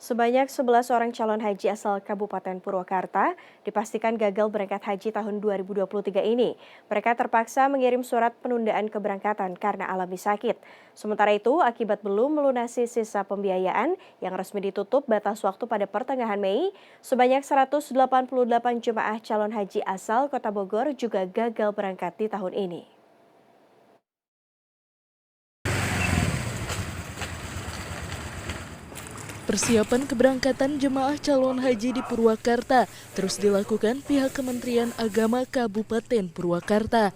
Sebanyak 11 orang calon haji asal Kabupaten Purwakarta dipastikan gagal berangkat haji tahun 2023 ini. Mereka terpaksa mengirim surat penundaan keberangkatan karena alami sakit. Sementara itu, akibat belum melunasi sisa pembiayaan yang resmi ditutup batas waktu pada pertengahan Mei, sebanyak 188 jemaah calon haji asal Kota Bogor juga gagal berangkat di tahun ini. Persiapan keberangkatan jemaah calon haji di Purwakarta terus dilakukan pihak Kementerian Agama Kabupaten Purwakarta.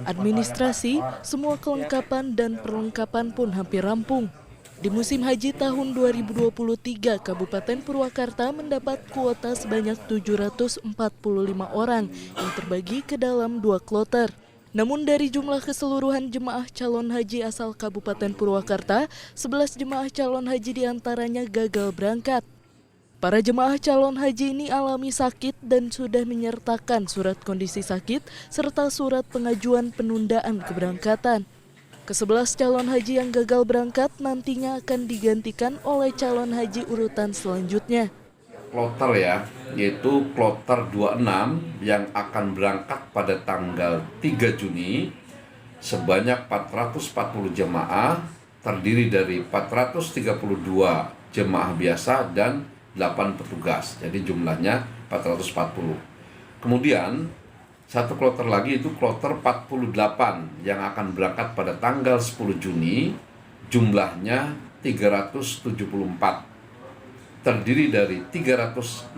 Administrasi, semua kelengkapan dan perlengkapan pun hampir rampung. Di musim haji tahun 2023, Kabupaten Purwakarta mendapat kuota sebanyak 745 orang yang terbagi ke dalam 2 kloter. Namun dari jumlah keseluruhan jemaah calon haji asal Kabupaten Purwakarta, 11 jemaah calon haji diantaranya gagal berangkat. Para jemaah calon haji ini alami sakit dan sudah menyertakan surat kondisi sakit serta surat pengajuan penundaan keberangkatan. Ke-11 calon haji yang gagal berangkat nantinya akan digantikan oleh calon haji urutan selanjutnya. Kloter ya, yaitu kloter 26 yang akan berangkat pada tanggal 3 Juni sebanyak 440 jemaah, terdiri dari 432 jemaah biasa dan 8 petugas, jadi jumlahnya 440. Kemudian satu kloter lagi itu kloter 48 yang akan berangkat pada tanggal 10 Juni, jumlahnya 374. Terdiri dari 316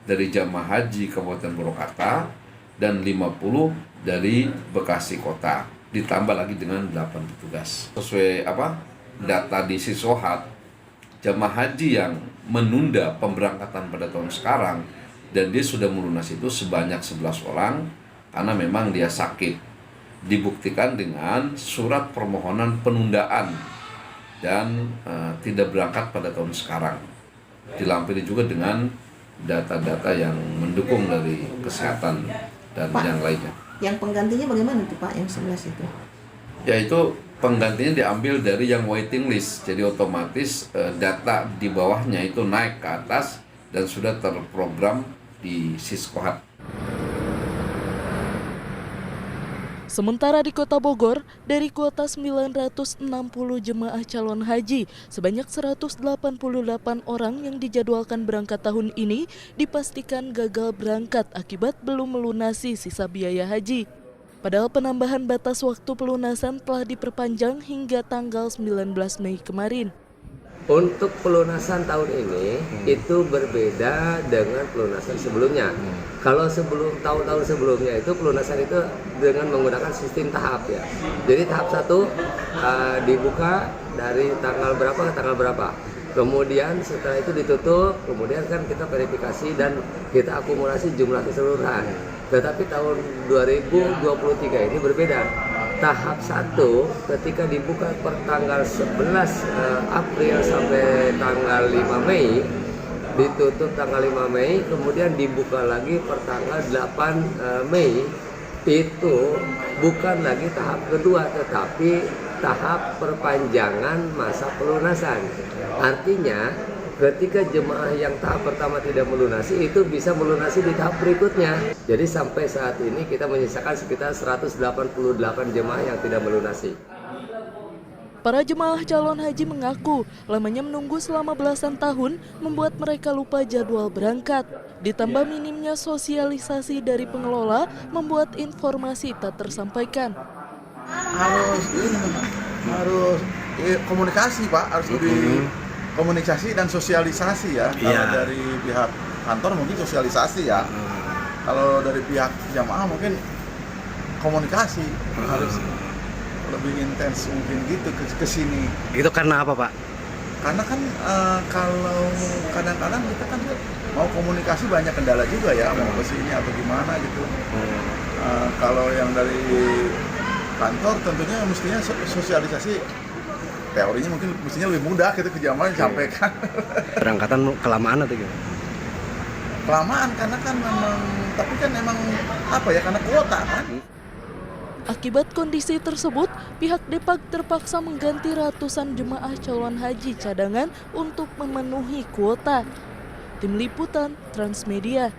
dari jamaah haji Kabupaten Purwakarta dan 50 dari Bekasi Kota, ditambah lagi dengan 8 petugas. Sesuai data di Siswohat, jamaah haji yang menunda pemberangkatan pada tahun sekarang dan dia sudah melunasi itu sebanyak 11 orang karena memang dia sakit. Dibuktikan dengan surat permohonan penundaan dan tidak berangkat pada tahun sekarang. Dilampiri juga dengan data-data yang mendukung dari kesehatan dan Pak, yang lainnya. Yang penggantinya bagaimana tuh Pak, yang 11 itu? Yaitu penggantinya diambil dari yang waiting list, jadi otomatis data di bawahnya itu naik ke atas dan sudah terprogram di Siswohat. Sementara di Kota Bogor, dari kuota 960 jemaah calon haji, sebanyak 188 orang yang dijadwalkan berangkat tahun ini dipastikan gagal berangkat akibat belum melunasi sisa biaya haji. Padahal penambahan batas waktu pelunasan telah diperpanjang hingga tanggal 19 Mei kemarin. Untuk pelunasan tahun ini itu berbeda dengan pelunasan sebelumnya. Kalau tahun-tahun sebelumnya itu pelunasan itu dengan menggunakan sistem tahap ya. Jadi tahap 1 dibuka dari tanggal berapa ke tanggal berapa. Kemudian setelah itu ditutup, kemudian kan kita verifikasi dan kita akumulasi jumlah keseluruhan. Tetapi tahun 2023 ini berbeda. Tahap 1 ketika dibuka per tanggal 11 April sampai tanggal 5 Mei, ditutup tanggal 5 Mei, kemudian dibuka lagi per tanggal 8 Mei, itu bukan lagi tahap kedua tetapi tahap perpanjangan masa pelunasan. Artinya ketika jemaah yang tahap pertama tidak melunasi, itu bisa melunasi di tahap berikutnya. Jadi sampai saat ini kita menyisakan sekitar 188 jemaah yang tidak melunasi. Para jemaah calon haji mengaku lamanya menunggu selama belasan tahun membuat mereka lupa jadwal berangkat. Ditambah minimnya sosialisasi dari pengelola membuat informasi tak tersampaikan. Harus komunikasi Pak, harus lebih komunikasi dan sosialisasi ya. Kalau dari pihak kantor mungkin sosialisasi ya. Kalau dari pihak jamaah mungkin komunikasi harus lebih intens mungkin gitu ke sini. Itu karena apa Pak? Karena kan kalau kadang-kadang kita kan mau komunikasi banyak kendala juga ya, mau ke sini atau gimana gitu. Kalau yang dari kantor tentunya mestinya sosialisasi. Teorinya mungkin mestinya lebih mudah gitu ke jamaah disampaikan. Berangkatan kelamaan atau gimana? Kelamaan karena kan memang, tapi kan memang karena kuota kan. Akibat kondisi tersebut, pihak Depak terpaksa mengganti ratusan jemaah calon haji cadangan untuk memenuhi kuota. Tim Liputan Transmedia.